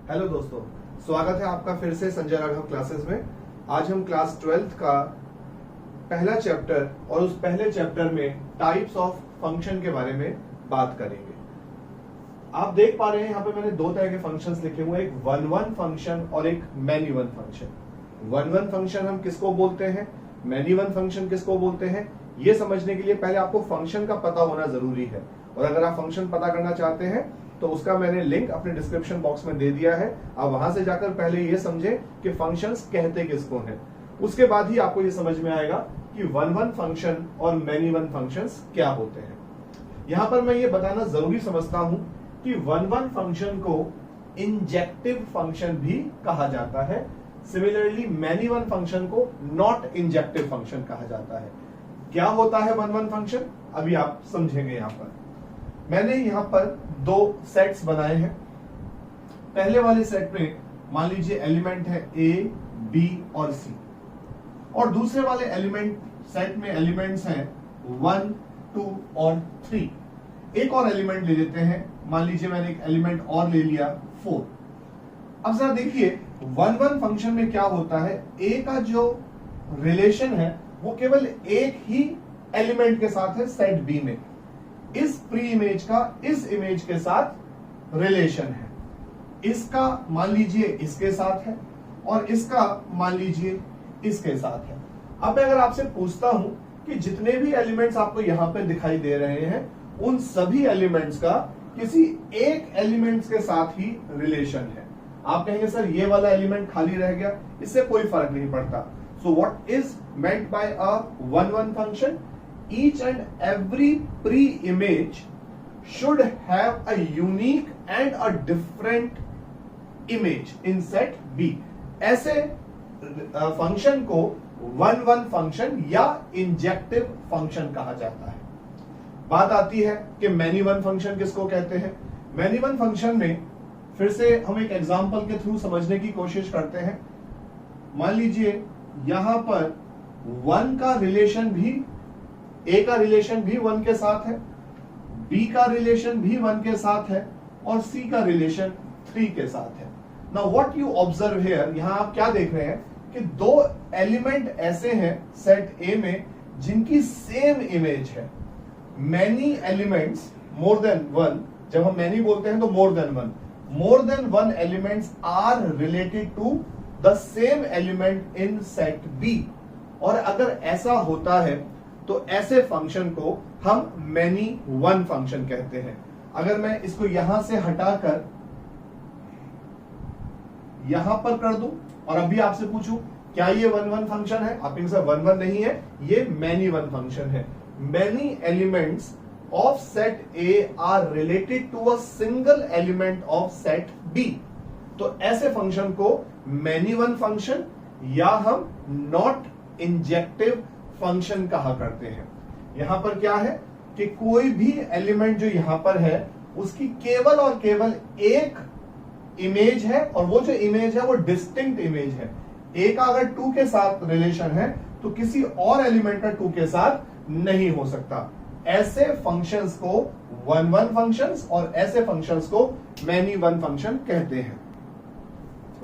Hello दोस्तों, स्वागत है आपका फिर से संजय राघव क्लासेस में। आज हम क्लास 12th का पहला चैप्टर और उस पहले चैप्टर में टाइप्स ऑफ फंक्शन के बारे में बात करेंगे। आप देख पा रहे हैं यहाँ पे मैंने दो तरह के फंक्शंस लिखे हुए हैं, एक वन वन फंक्शन और एक many one function. One one function हम किसको बोलते हैं, मैनी वन फंक्शन किसको बोलते हैं, ये समझने के लिए पहले आपको फंक्शन का पता होना जरूरी है। और अगर आप फंक्शन पता करना चाहते हैं तो उसका मैंने लिंक अपने डिस्क्रिप्शन बॉक्स में दे दिया है। आप वहां से जाकर पहले ये समझें कि फंक्शंस कहते किसको हैं, उसके बाद ही आपको ये समझ में आएगा कि वन वन फंक्शन और मैनी वन फंक्शंस क्या होते हैं। यहां पर मैं ये बताना जरूरी समझता हूं कि वन वन फंक्शन को इंजेक्टिव फंक्शन भी कहा जाता है। सिमिलरली मैनी वन फंक्शन को नॉट इंजेक्टिव फंक्शन कहा जाता है। क्या होता है वन वन फंक्शन, अभी आप समझेंगे। यहां पर मैंने यहां पर दो सेट्स बनाए हैं। पहले वाले सेट में मान लीजिए एलिमेंट है ए, बी और सी, और दूसरे वाले एलिमेंट सेट में एलिमेंट्स हैं 1, 2 और 3। एक और एलिमेंट ले लेते हैं, मान लीजिए मैंने एक एलिमेंट और ले लिया 4। अब जरा देखिए वन वन फंक्शन में क्या होता है, ए का जो रिलेशन है वो केवल एक ही एलिमेंट के साथ है सेट बी में। इस प्री इमेज का इस इमेज के साथ रिलेशन है, इसका मान लीजिए इसके साथ है और इसका मान लीजिए इसके साथ है। अब मैं अगर आपसे पूछता हूं कि जितने भी एलिमेंट्स आपको यहां पे दिखाई दे रहे हैं उन सभी एलिमेंट्स का किसी एक एलिमेंट्स के साथ ही रिलेशन है, आप कहेंगे सर ये वाला एलिमेंट खाली रह गया, इससे कोई फर्क नहीं पड़ता। So what is meant by a one one function, each and every pre-image should have a unique and a different image in set B। ऐसे फंक्शन को वन वन फंक्शन या इंजेक्टिव फंक्शन कहा जाता है। बात आती है कि मैनी वन फंक्शन किसको कहते हैं। मैनी वन फंक्शन में फिर से हम एक एग्जांपल के थ्रू समझने की कोशिश करते हैं। मान लीजिए यहां पर वन का रिलेशन भी, ए का रिलेशन भी वन के साथ है, बी का रिलेशन भी वन के साथ है और सी का रिलेशन 3 के साथ है। Now what you observe here, यहां आप क्या देख रहे हैं कि दो एलिमेंट ऐसे हैं सेट ए में जिनकी सेम इमेज है। Many elements more than one, जब हम मैनी बोलते हैं तो more than one elements are related to the same element in set B. और अगर ऐसा होता है तो ऐसे फंक्शन को हम मैनी वन फंक्शन कहते हैं। अगर मैं इसको यहां से हटाकर यहां पर कर दूं और अभी आपसे पूछूं क्या ये वन वन फंक्शन है, आप कहेंगे सर वन वन नहीं है, ये मैनी वन फंक्शन है। Many elements of set A are related to a single element of set B. तो ऐसे फंक्शन को मैनी वन फंक्शन या हम नॉट इंजेक्टिव फंक्शन कहा करते हैं। यहां पर क्या है कि कोई भी एलिमेंट जो यहां पर है उसकी केवल और केवल एक इमेज है और वो जो इमेज है वो डिस्टिंक्ट इमेज है। ए का अगर 2 के साथ रिलेशन है तो किसी और एलिमेंट का 2 के साथ नहीं हो सकता। ऐसे फंक्शंस को वन वन फंक्शंस और ऐसे फंक्शंस को मैनी वन फंक्शन कहते हैं।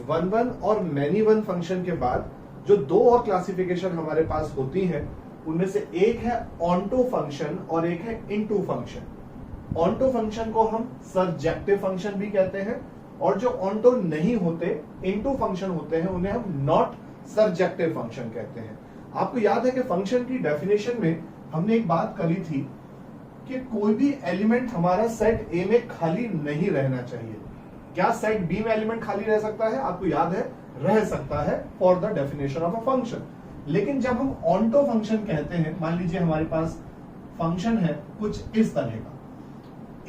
वन वन और मैनी वन फंक्शन के बाद जो दो और क्लासिफिकेशन हमारे पास होती हैं उनमें से एक है ऑन्टो फंक्शन और एक है इनटू फंक्शन। ऑन्टो फंक्शन को हम सरजेक्टिव फंक्शन भी कहते हैं और जो ऑन्टो नहीं होते, इनटू फंक्शन होते हैं, उन्हें हम नॉट सरजेक्टिव फंक्शन कहते हैं। आपको याद है कि फंक्शन की डेफिनेशन में हमने एक बात करी थी कि कोई भी एलिमेंट हमारा सेट ए में खाली नहीं रहना चाहिए। क्या सेट बी में एलिमेंट खाली रह सकता है, आपको याद है रह सकता है for the definition of a function. लेकिन जब हम ऑन्टो फंक्शन कहते हैं, मान लीजिए हमारे पास फंक्शन है कुछ इस तरह का,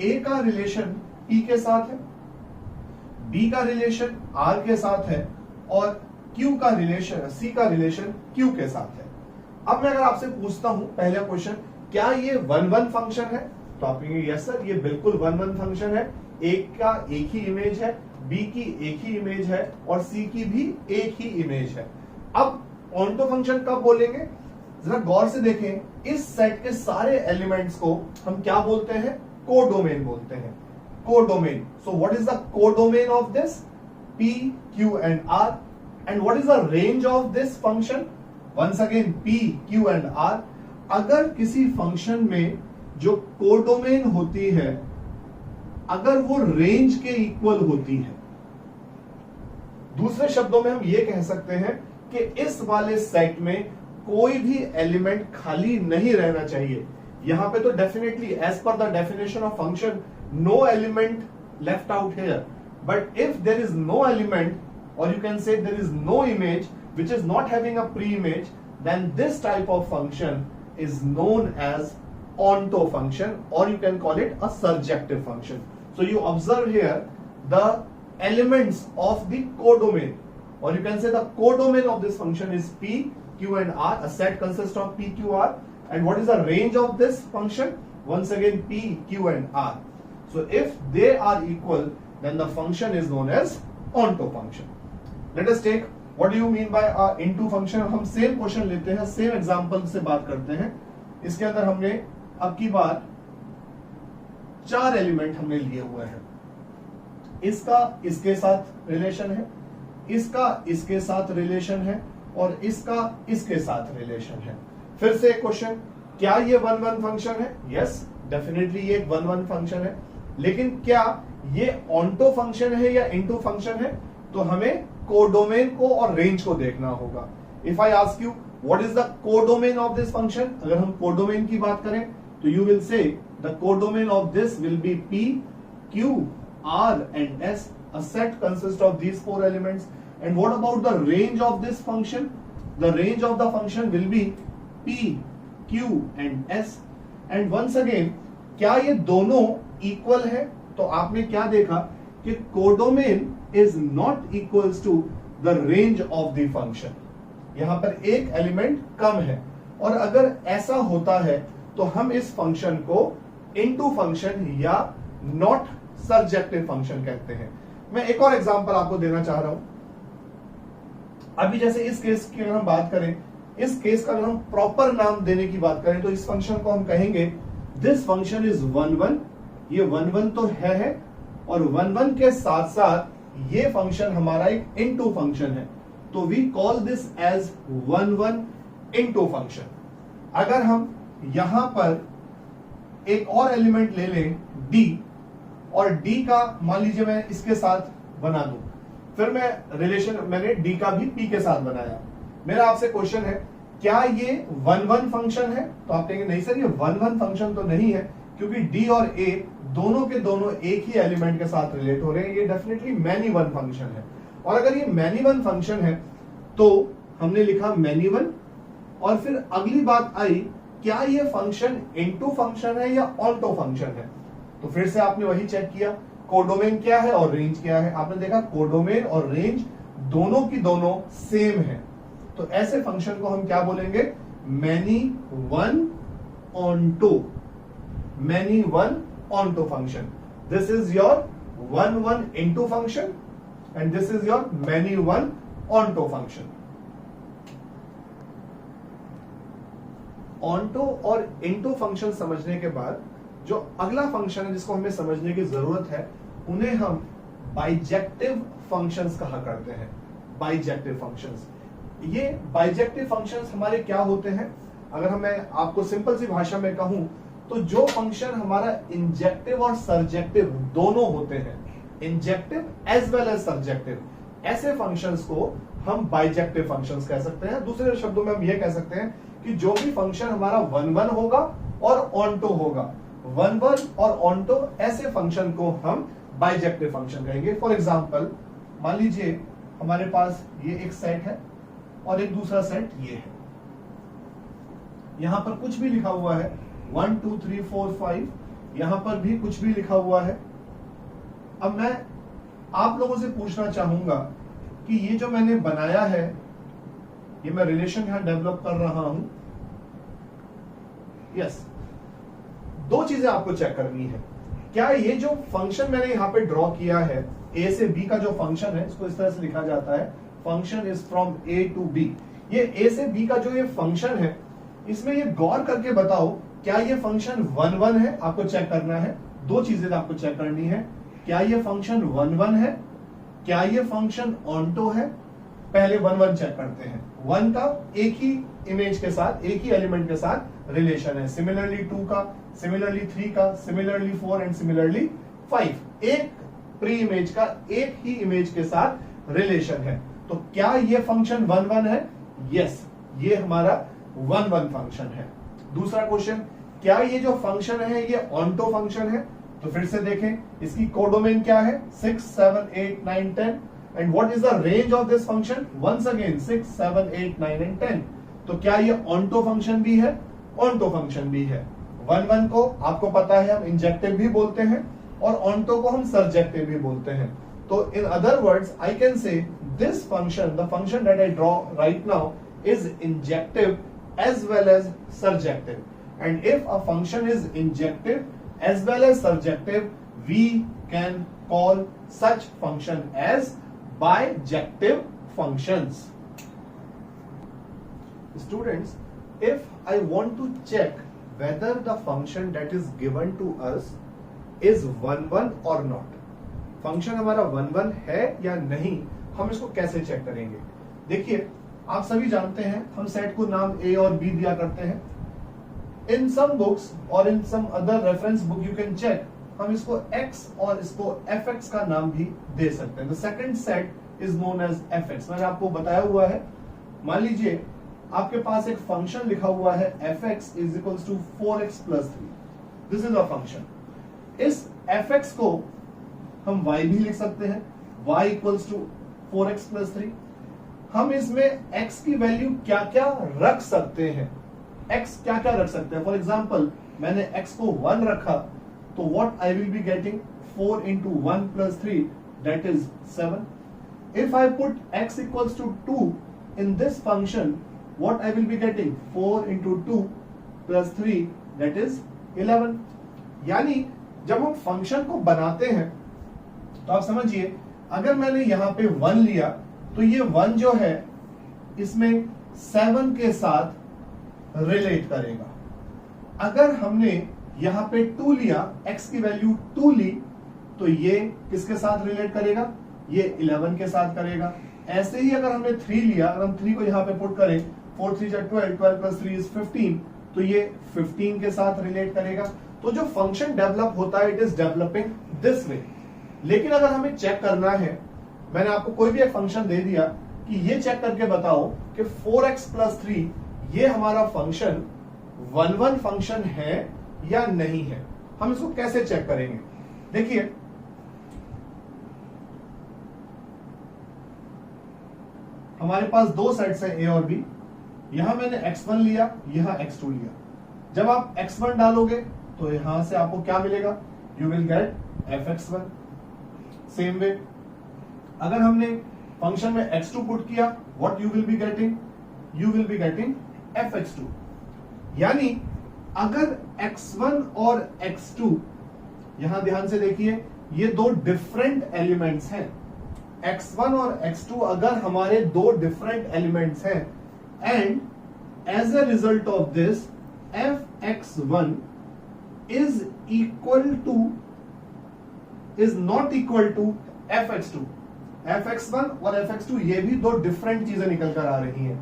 ए का रिलेशन ई के साथ है, बी का रिलेशन आर के साथ है और क्यू का रिलेशन, सी का रिलेशन क्यू के साथ है। अब मैं अगर आपसे पूछता हूं पहला क्वेश्चन, क्या ये वन वन फंक्शन है, तो आप कहेंगे यस सर ये बिल्कुल वन वन फंक्शन है। ए का एक ही इमेज है, बी की एक ही इमेज है और सी की भी एक ही इमेज है। अब ऑन्टो फंक्शन कब बोलेंगे, जरा गौर से देखें, इस सेट के सारे एलिमेंट्स को हम क्या बोलते हैं, कोडोमेन बोलते हैं। Codomain, so what is the codomain of this, P, Q and R. And what is the range of this function? Once again P, Q and R. अगर किसी फंक्शन में जो कोडोमेन होती है अगर वो रेंज के इक्वल होती है, दूसरे शब्दों में हम ये कह सकते हैं कि इस वाले सेट में कोई भी एलिमेंट खाली नहीं रहना चाहिए। यहां पे तो definitely as per the definition of function no element left out here, but if there is no element और you can say there is no image which is not having a pre-image, then this type of function is known as onto function, or you can call it a surjective function. So you observe here the elements of the codomain, or you can say the codomain of this function is P, Q and R. A set consists of P, Q, R. And what is the range of this function? Once again P, Q and R. So if they are equal, then the function is known as onto function. Let us take what do you mean by into function. हम same question लेते हैं, same example से बात करते हैं। इसके अंदर हमने अब की बार 4 एलिमेंट हमने लिए हुए हैं। इसका इसके साथ रिलेशन है, इसका इसके साथ रिलेशन है और इसका इसके साथ रिलेशन है। फिर से एक क्वेश्चन, क्या ये 1-1 फंक्शन है? यस, डेफिनेटली ये एक 1-1 फंक्शन है। लेकिन क्या ये ऑन्टो फंक्शन है या इनटू फंक्शन है? तो हमें कोडोमेन को और रेंज को देखना होगा। If I ask you what is the codomain of this function, अगर हम कोडोमेन की बात करें तो you will say the codomain of this will be P, Q, R and S. A set consists of these 4 elements. And what about the range of this function? The range of the function will be P, Q and S. And once again, क्या ये दोनों equal है? तो आपने क्या देखा कि codomain is not equals to the range of the function. यहां पर एक एलिमेंट कम है, और अगर ऐसा होता है तो हम इस फंक्शन को इनटू फंक्शन या नॉट सर्जेक्टिव फंक्शन कहते हैं। मैं एक और एग्जांपल आपको देना चाह रहा हूं। अभी जैसे इस केस की अगर हम बात करें, इस केस का अगर हम प्रॉपर नाम देने की बात करें तो इस फंक्शन को हम कहेंगे दिस फंक्शन इज 1-1। ये 1-1 तो है और 1-1 के साथ साथ ये फंक्शन हमारा एक इनटू फंक्शन है, तो we call this as 1-1 into function. अगर हम यहां पर एक और एलिमेंट ले लें D, और D का मान लीजिए मैं इसके साथ बना दूं, फिर मैं रिलेशन मैंने D का भी P के साथ बनाया। मेरा आपसे क्वेश्चन है, क्या ये 1-1 फंक्शन है? तो आप कहेंगे नहीं सर, ये 1-1 फंक्शन तो नहीं है, क्योंकि D और A दोनों के दोनों एक ही एलिमेंट के साथ रिलेट हो रहे हैं। ये डेफिनेटली मैनी वन फंक्शन है, और अगर ये मैनी वन फंक्शन है तो हमने लिखा मैनी वन, और फिर अगली बात आई, क्या ये फंक्शन इनटू फंक्शन है या ऑन्टो फंक्शन है? तो फिर से आपने वही चेक किया, कोडोमेन क्या है और रेंज क्या है। आपने देखा कोडोमेन और रेंज दोनों की दोनों सेम है, तो ऐसे फंक्शन को हम क्या बोलेंगे? Many one onto, many one onto function. This is your 1-1 into function and this is your many one onto function. Onto और into function समझने के बाद जो अगला फंक्शन है जिसको हमें समझने की जरूरत है, उन्हें हम बाइजेक्टिव फंक्शंस कहा करते हैं। बाइजेक्टिव फंक्शंस, ये बाइजेक्टिव फंक्शंस हमारे क्या होते हैं? अगर मैं आपको सिंपल सी भाषा में कहूं तो जो फंक्शन हमारा इंजेक्टिव और सर्जेक्टिव दोनों होते हैं, injective as well as surjective, ऐसे फंक्शंस को हम बाइजेक्टिव फंक्शंस कह सकते हैं। दूसरे शब्दों में हम यह कह सकते हैं कि जो भी फंक्शन हमारा 1-1 होगा और ऑन्टो होगा, 1-1 और ऑन्टो, ऐसे फंक्शन को हम बाइजेक्टिव फंक्शन कहेंगे। फॉर एग्जाम्पल, मान लीजिए हमारे पास ये एक सेट है और एक दूसरा सेट ये है। यहां पर कुछ भी लिखा हुआ है 1 2 3 4 5, यहां पर भी कुछ भी लिखा हुआ है। अब मैं आप लोगों से पूछना चाहूंगा कि ये जो मैंने बनाया है, ये मैं रिलेशन यहां डेवलप कर रहा हूं। यस, दो चीजें आपको चेक करनी है। क्या ये जो फंक्शन मैंने यहां पे ड्रॉ किया है, ए से बी का जो फंक्शन है, इसको इस तरह से लिखा जाता है function is from A to B. ये ए से बी का जो ये फंक्शन है, इसमें ये गौर करके बताओ, क्या ये फंक्शन 1-1 है? आपको चेक करना है, दो चीजें आपको चेक करनी है। क्या ये फंक्शन 1-1 है क्या ये फंक्शन ऑनटो है? पहले 1 1 चेक करते हैं। 1 का एक ही इमेज के साथ, एक ही एलिमेंट के साथ रिलेशन है। सिमिलरली 2 का, सिमिलरली 3 का, सिमिलरली 4 एंड सिमिलरली 5। एक प्री इमेज का एक ही इमेज के साथ रिलेशन है। तो क्या ये फंक्शन 1 1 है? यस, ये हमारा 1 1 फंक्शन है। दूसरा क्वेश्चन, क्या ये जो फंक्शन है ये ऑनटो फंक्शन है? तो फिर से देखें, इसकी कोडोमेन क्या है? 6 7 8 9 10। And what is the range of this function? Once again 6 7 8 9 and 10। तो क्या ये ऑनटो फंक्शन भी है? ऑनटो फंक्शन भी है। 1 1 को आपको पता है हम इंजेक्टिव भी बोलते हैं और ऑनटो को हम सर्जेक्टिव भी बोलते हैं। तो in other words I can say this function, the function that I draw right now is injective as well as surjective. And if a function is injective as well as surjective, we can call such function as bijective functions. Students, if I want to check whether the function that is given to us is 1 1 or not, function हमारा 1 1 है या नहीं, हम इसको कैसे check करेंगे? देखिए, आप सभी जानते हैं हम सेट को नाम ए और बी दिया करते हैं। इन सम बुक्स और in some other reference book you can check, हम इसको एक्स और इसको एफ एक्स का नाम भी दे सकते हैं। The second set is known as f x. मैंने आपको बताया हुआ है, मान लीजिए आपके पास एक फंक्शन लिखा हुआ है f x is equals to 4x plus 3। This is a function. इस एफ एक्स को हम y भी लिख सकते हैं, y equals to 4x plus 3। हम इसमें x की वैल्यू क्या क्या रख सकते हैं? x क्या क्या रख सकते हैं? फॉर एग्जाम्पल, मैंने x को 1 रखा, तो what I will be getting 4 into 1 plus 3 that is 7। If I put x equals to 2 in this function, what I will be getting 4 into 2 plus 3 that is 11। यानी जब हम फंक्शन को बनाते हैं तो आप समझिए, अगर मैंने यहां पे 1 लिया तो ये 1 जो है इसमें 7 के साथ रिलेट करेगा। अगर हमने यहां पे 2 लिया, x की वैल्यू 2 ली, तो ये किसके साथ रिलेट करेगा? ये 11 के साथ करेगा। ऐसे ही अगर हमने 3 लिया, अगर हम 3 को यहां पे पुट करें, 4 3 12, 12 प्लस 3 इज 15, तो ये 15 के साथ रिलेट करेगा। तो जो फंक्शन डेवलप होता है, it is developing this way. लेकिन अगर हमें चेक करना है, मैंने आपको कोई भी एक फंक्शन दे दिया कि ये चेक करके बताओ कि 4x प्लस 3 ये हमारा फंक्शन 1 1 फंक्शन है या नहीं है, हम इसको कैसे चेक करेंगे? देखिए, हमारे पास दो सेट्स हैं ए और बी। यहां मैंने x1 लिया, यहां x2 लिया। जब आप x1 डालोगे तो यहां से आपको क्या मिलेगा? You will get fx1। Same way अगर हमने फंक्शन में x2 पुट किया, what you will be getting? You will be getting fx2। यानी अगर x1 और x2, यहां ध्यान से देखिए, ये दो डिफरेंट एलिमेंट्स हैं। x1 और x2 अगर हमारे दो डिफरेंट एलिमेंट्स हैं, and as a result of this fx1 is equal to, is not equal to fx2। fx1 और fx2 ये भी दो डिफरेंट चीजें निकल कर आ रही हैं।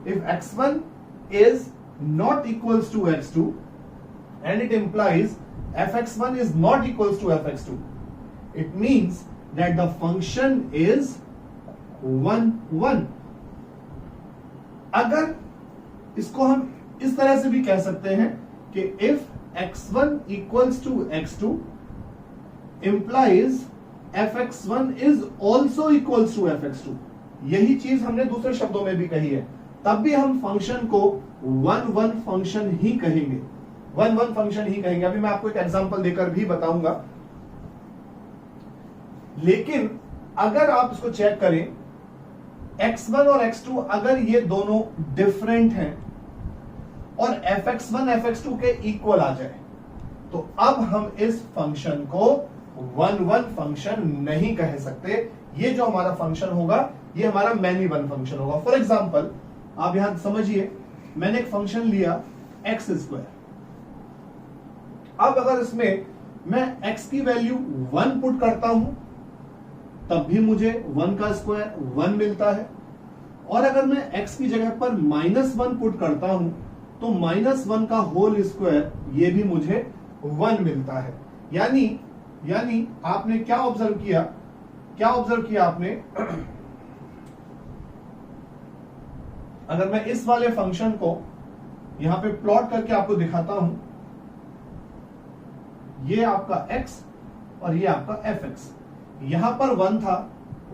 If x1 is not equals to x2 and it implies fx1 is not equals to fx2, it means that the function is 1 1। अगर इसको हम इस तरह से भी कह सकते हैं कि if x1 equals to x2 implies fx1 is also equals to fx2। यही चीज हमने दूसरे शब्दों में भी कही है, तब भी हम फंक्शन को 1 1 फंक्शन ही कहेंगे, 1 1 फंक्शन ही कहेंगे। अभी मैं आपको एक एग्जांपल देकर भी बताऊंगा। लेकिन अगर आप इसको चेक करें, x1 और x2 अगर ये दोनों डिफरेंट हैं और fx1 fx2 के इक्वल आ जाए, तो अब हम इस फंक्शन को 1 1 फंक्शन नहीं कह सकते। ये जो हमारा फंक्शन होगा, ये हमारा मैनी वन फंक्शन होगा। फॉर एग्जाम्पल, आप यहां समझिए, मैंने एक फंक्शन लिया x²। अब अगर इसमें मैं x की वैल्यू 1 पुट करता हूं, तब भी मुझे 1 का स्क्वायर 1 मिलता है। और अगर मैं x की जगह पर -1 पुट करता हूं तो -1 का होल स्क्वायर ये भी मुझे 1 मिलता है। यानी आपने क्या ऑब्जर्व किया आपने अगर मैं इस वाले फंक्शन को यहां पे प्लॉट करके आपको दिखाता हूं, ये आपका x और ये आपका fx, यहां पर 1 था,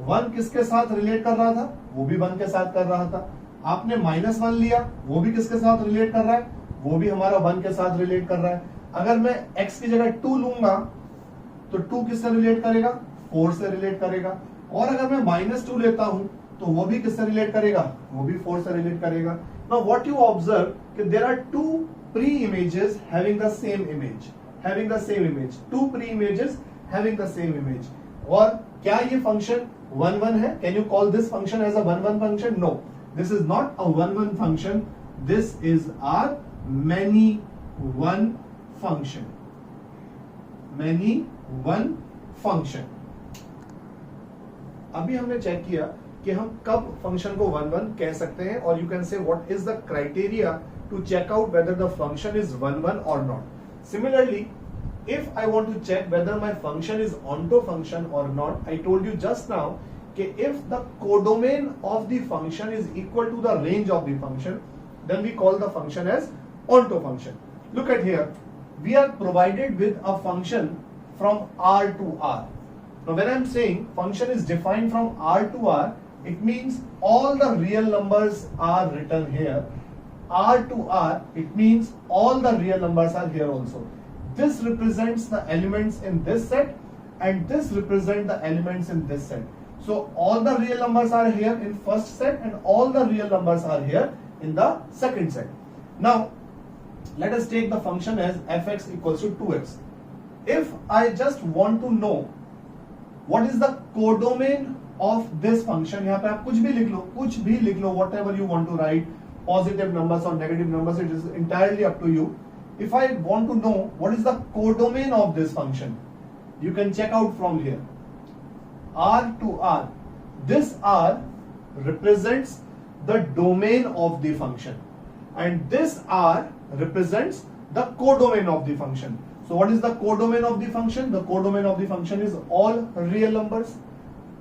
1 किसके साथ रिलेट कर रहा था, वो भी 1 के साथ कर रहा था। आपने -1 लिया, वो भी किसके साथ रिलेट कर रहा है, वो भी हमारा 1 के साथ रिलेट कर रहा है। अगर मैं x की जगह 2 लूंगा तो 2 किससे रिलेट करेगा, 4 से रिलेट करेगा। और अगर मैं -2 लेता हूं तो वो भी किससे रिलेट करेगा, वो भी 4 से रिलेट करेगा। नाउ व्हाट यू ऑब्जर्व कि there are 2 pre images having the same image, two pre images having the same image. और क्या ये फंक्शन 1 1 है? Can you call this function as a 1 1 function? No, this is not a 1 1 function, this is are many one function, many one function। अभी हमने check किया कि हम कब फंक्शन को 1 1 कह सकते हैं, और you can say what is the criteria to check out whether the function is 1 1 और नॉट। Similarly, if I want to check whether my function is onto function or not, I told you just now that if the codomain of the function is equal to the range of the function, then we call the function as onto function. Look at here, we are provided with a function from R to R. Now when I am saying function is defined from R to R, it means all the real numbers are written here. R to R, it means all the real numbers are here also. This represents the elements in this set and this represents the elements in this set. So all the real numbers are here in first set and all the real numbers are here in the second set. Now let us take the function as fx equals to 2x. If I just want to know what is the codomain of this function, यहाँ पे आप कुछ भी लिख लो, whatever you want to write, positive numbers or negative numbers, it is entirely up to you. If I want to know what is the codomain of this function, you can check out from here. R to R, this R represents the domain of the function and this R represents the codomain of the function. So what is the codomain of the function? The codomain of the function is all real numbers.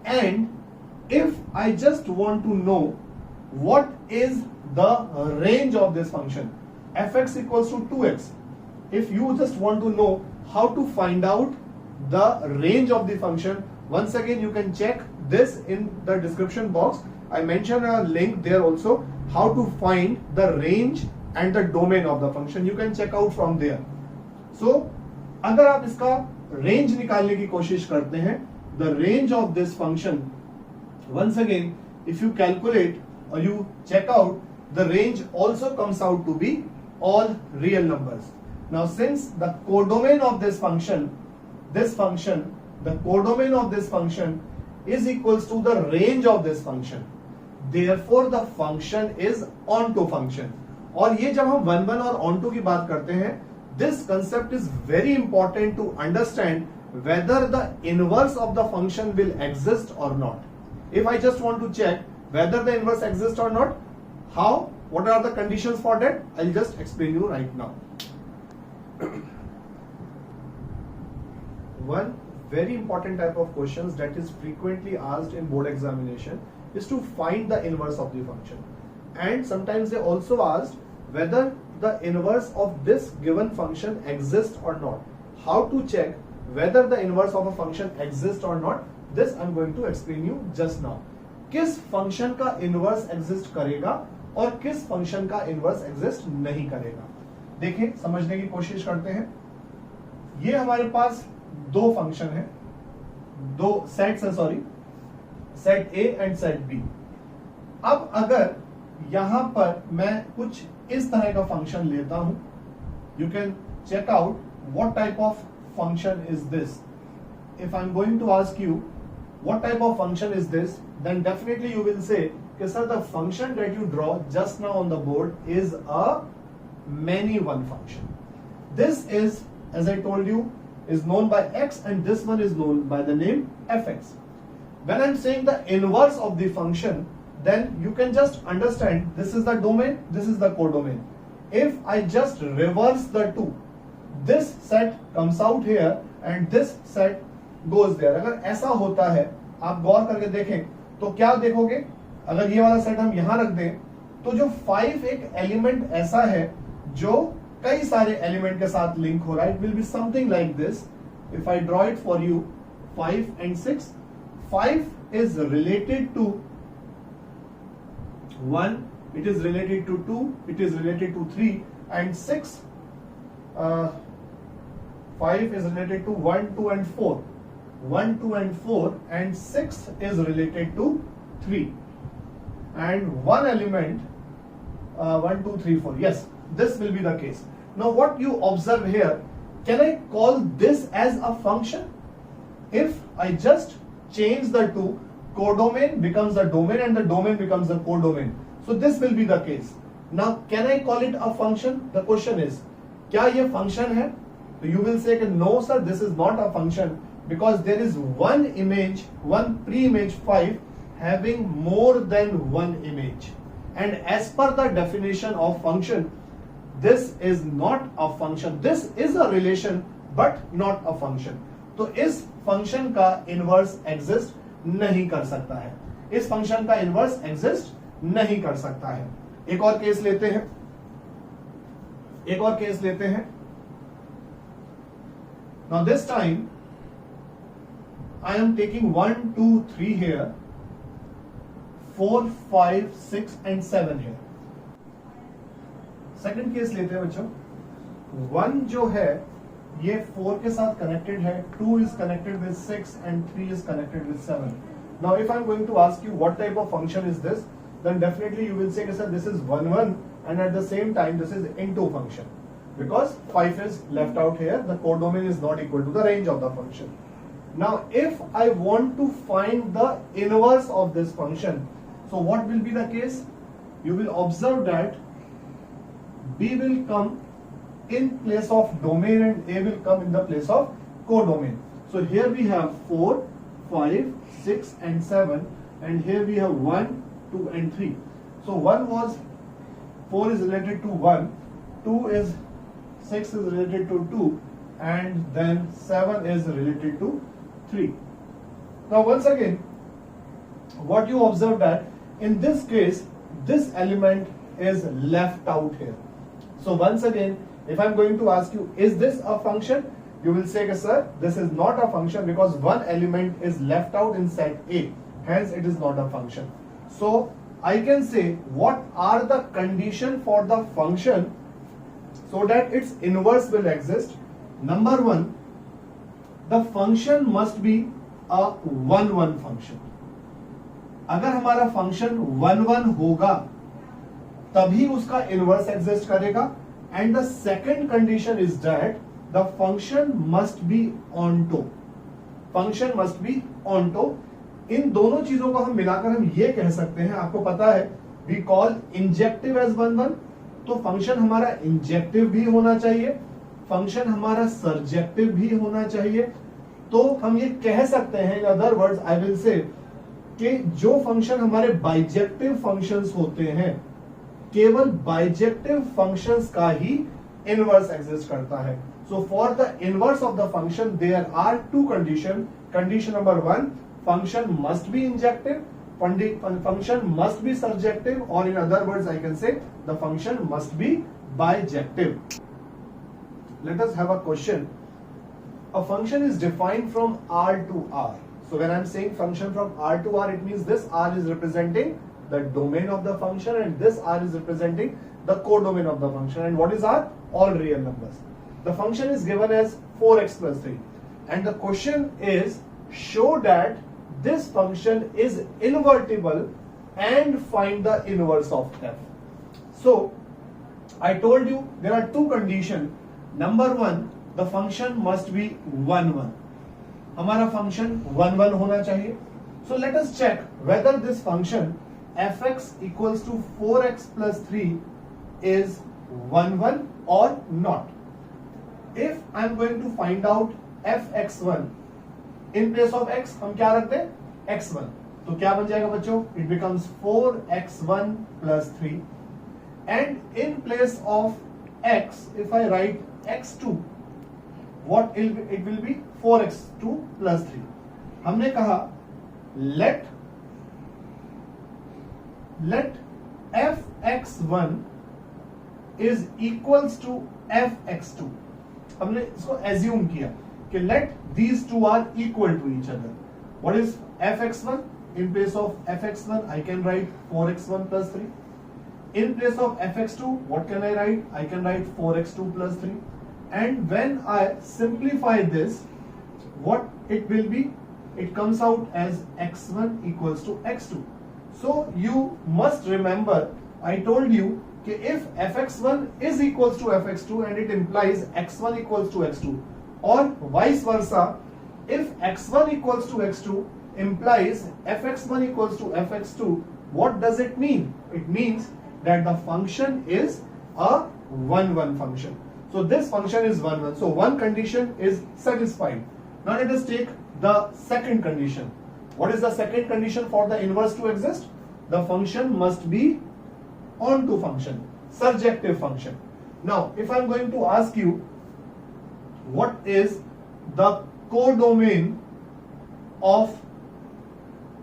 And if I just want to know what is the range of this function, fx equals to 2x, if you just want to know how to find out the range of the function, once again you can check this in the description box. I mentioned a link there also, how to find the range and the domain of the function. You can check out from there. So अगर आप इसका range निकालने की कोशिश करते हैं, the range of this function, once again if you calculate or you check out, the range also comes out to be all real numbers. Now since the codomain of this function, the codomain of this function is equals to the range of this function, therefore the function is onto function. और ये जब हम 1 1 और onto की बात करते हैं, this concept is very important to understand whether the inverse of the function will exist or not. If I just want to check whether the inverse exists or not, how, what are the conditions for that, I'll just explain you right now. One very important type of questions that is frequently asked in board examination is to find the inverse of the function, and sometimes they also ask whether the inverse of this given function exists or not. How to check whether the inverse of a function exists or not, this I'm going to explain you just now. किस function का inverse exist करेगा और किस function का inverse exist नहीं करेगा, देखिए समझने की कोशिश करते हैं। ये हमारे पास दो फंक्शन है, दो सेट्स है, sorry, set A and set B. अब अगर यहां पर मैं कुछ इस तरह का फंक्शन लेता हूं, you can check out what type of function is this. If I am going to ask you what type of function is this, then definitely you will say कि sir the function that you draw just now on the board is a many one function. This is, as I told you, is known by x and this one is known by the name fx. When I'm saying the inverse of the function, then you can just understand this is the domain, this is the codomain. If I just reverse the two, this set comes out here and this set goes there. अगर ऐसा होता है, आप गौर करके देखें तो क्या देखोगे, अगर ये वाला सेट हम यहां रख दें तो जो 5 एक एलिमेंट ऐसा है जो कई सारे एलिमेंट के साथ लिंक हो रहा है. It will be something like this. If I draw it for you, 5 and 6. 5 is related to 1, it is related to 2, it is related to 3, and 6, 5 is related to 1, 2 and 4. 1, 2 and 4, and 6 is related to 3. And one element, 1, 2, 3, 4. Yes, this will be the case. Now what you observe here, can I call this as a function? If I just change the two, codomain becomes the domain and the domain becomes the codomain. So this will be the case. Now can I call it a function? The question is, क्या ये function है? So you will say no sir, this is not a function because there is one image, one pre-image 5 having more than one image. And as per the definition of function, this is not a function. This is a relation but not a function. तो इस function का inverse exist नहीं कर सकता है. इस function का inverse exist नहीं कर सकता है. एक और केस लेते हैं. Now this time I am taking 1, 2, 3 here, 4, 5, 6 and 7 here. Second case लेते हैं बच्चों. 1 जो है ये 4 के साथ कनेक्टेड है, 2 is connected with 6 and 3 is connected with 7. Now if I'm going to ask you what type of function is this, then definitely you will say sir this is 1 1 and at the same time this is into function because 5 is left out here. The codomain is not equal to the range of the function. Now if I want to find the inverse of this function, so what will be the case? You will observe that B will come in place of domain and A will come in the place of codomain. So here we have 4, 5, 6 and 7 and here we have 1, 2 and 3. So 4 is related to 1, 6 is related to 2 and then 7 is related to 3. Now once again, what you observe that in this case, this element is left out here. So once again, if I'm going to ask you, is this a function? You will say, sir, this is not a function because one element is left out in set A. Hence, it is not a function. So I can say, what are the conditions for the function so that its inverse will exist? Number 1, the function must be a 1 1 function. अगर हमारा function 1 1 होगा तभी उसका inverse exist करेगा. And the second condition is that the function must be onto. Function must be onto. इन दोनों चीजों को हम मिलाकर हम ये कह सकते हैं, आपको पता है we call injective as 1 1. तो फंक्शन हमारा इंजेक्टिव भी होना चाहिए, फंक्शन हमारा सर्जेक्टिव भी होना चाहिए. तो हम ये कह सकते हैं, in other words I will say कि जो फंक्शन हमारे बाइजेक्टिव फंक्शंस होते हैं केवल बाइजेक्टिव फंक्शंस का ही इनवर्स एग्जिस्ट करता है. So for the inverse of the function there are two condition. Condition number 1, function must be injective, function must be surjective, or in other words I can say the function must be bijective. Let us have a question. A function is defined from R to R. So when I'm saying function from R to R, it means this R is representing the domain of the function and this R is representing the codomain of the function. And what is R? All real numbers. The function is given as 4x plus 3 and the question is show that this function is invertible and find the inverse of f. So I told you there are two conditions. Number 1, the function must be 1 1. हमारा function 1 1 होना चाहिए. So let us check whether this function fx equals to 4x plus 3 is 1 1 or not. If I am going to find out fx1, in place of x हम क्या रखते हैं? x1, तो क्या बन जाएगा बच्चों? It becomes 4x1 plus 3 and in place of x if I write x2, what it will be 4x2 plus 3. हमने कहा let fx1 is equals to fx2. हमने इसको assume किया कि let these two are equal to each other. What is fx1? In place of fx1 I can write 4x1 plus 3. In place of fx2 what can I write? I can write 4x2 plus 3. And when I simplify this, what it will be? It comes out as x1 equals to x2. So you must remember, I told you कि if fx1 is equals to fx2 and it implies x1 equals to x2, or vice versa, if x1 equals to x2 implies fx1 equals to fx2, what does it mean? It means that the function is a 1-1 function. So this function is 1-1. So one condition is satisfied. Now let us take the second condition. What is the second condition for the inverse to exist? The function must be onto function, surjective function. Now if I am going to ask you what is the codomain of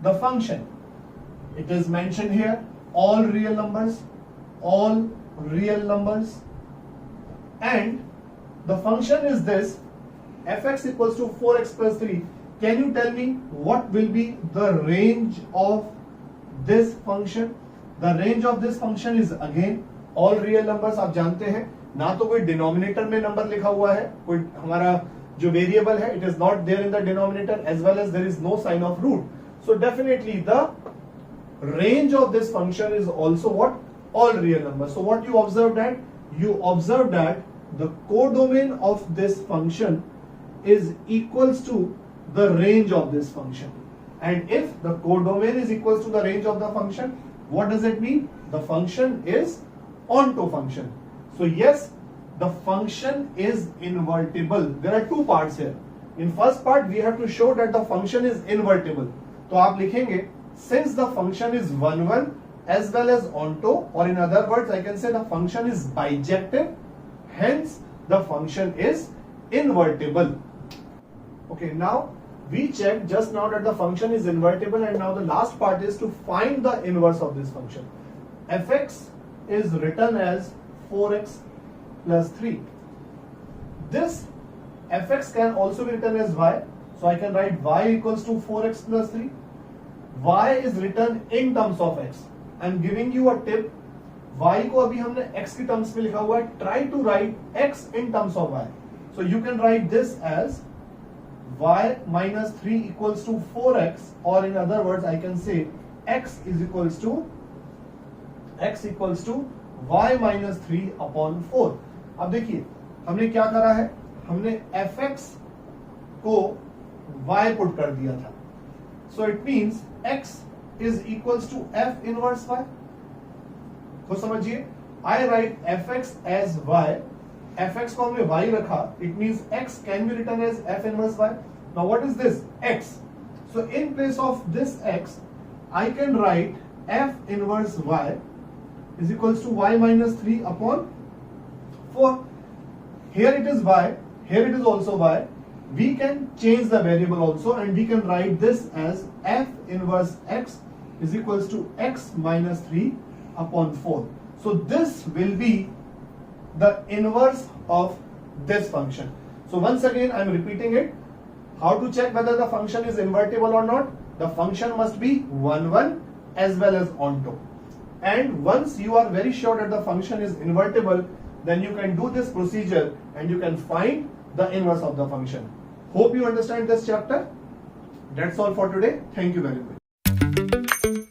the function, it is mentioned here, all real numbers, and the function is this, fx equals to 4x plus 3. Can you tell me what will be the range of this function? The range of this function is again all real numbers. आप जानते हैं ना तो कोई denominator में number लिखा हुआ है, कोई हमारा जो वेरिएबल है, it is not there in the denominator, as well as there is no sign of root. So definitely the range of this function is also what? All real numbers. So what you observe that? You observe that the codomain of this function is equals to the range of this function. And if the codomain is equals to the range of the function, what does it mean? The function is onto function. So yes, the function is invertible. There are two parts here. In first part, we have to show that the function is invertible. तो आप लिखेंगे since the function is 1-1 as well as onto, or in other words, I can say the function is bijective. Hence, the function is invertible. Okay, now we checked just now that the function is invertible, and now the last part is to find the inverse of this function. Fx is written as 4x plus 3. This fx can also be written as y. So I can write y equals to 4x plus 3. Y is written in terms of x. I am giving you a tip. Y को अभी हमने x की terms में लिखा हुआ है. Try to write x in terms of y. So you can write this as y minus 3 equals to 4x, or in other words I can say x equals to y minus 3 upon 4. अब देखिए हमने क्या करा है, हमने fx को y put कर दिया था. So it means x is equals to f inverse y. तो समझिए, I write fx as y. fx को हमने y रखा, it means x can be written as f inverse y. Now what is this? X. So in place of this x, I can write f inverse y is equals to y minus 3 upon 4. Here it is y, here it is also y. We can change the variable also, and we can write this as f inverse x is equals to x minus 3 upon 4. So this will be the inverse of this function. So once again I am repeating it. How to check whether the function is invertible or not? The function must be 1-1 as well as onto. And once you are very sure that the function is invertible, then you can do this procedure and you can find the inverse of the function. Hope you understand this chapter. That's all for today. Thank you very much.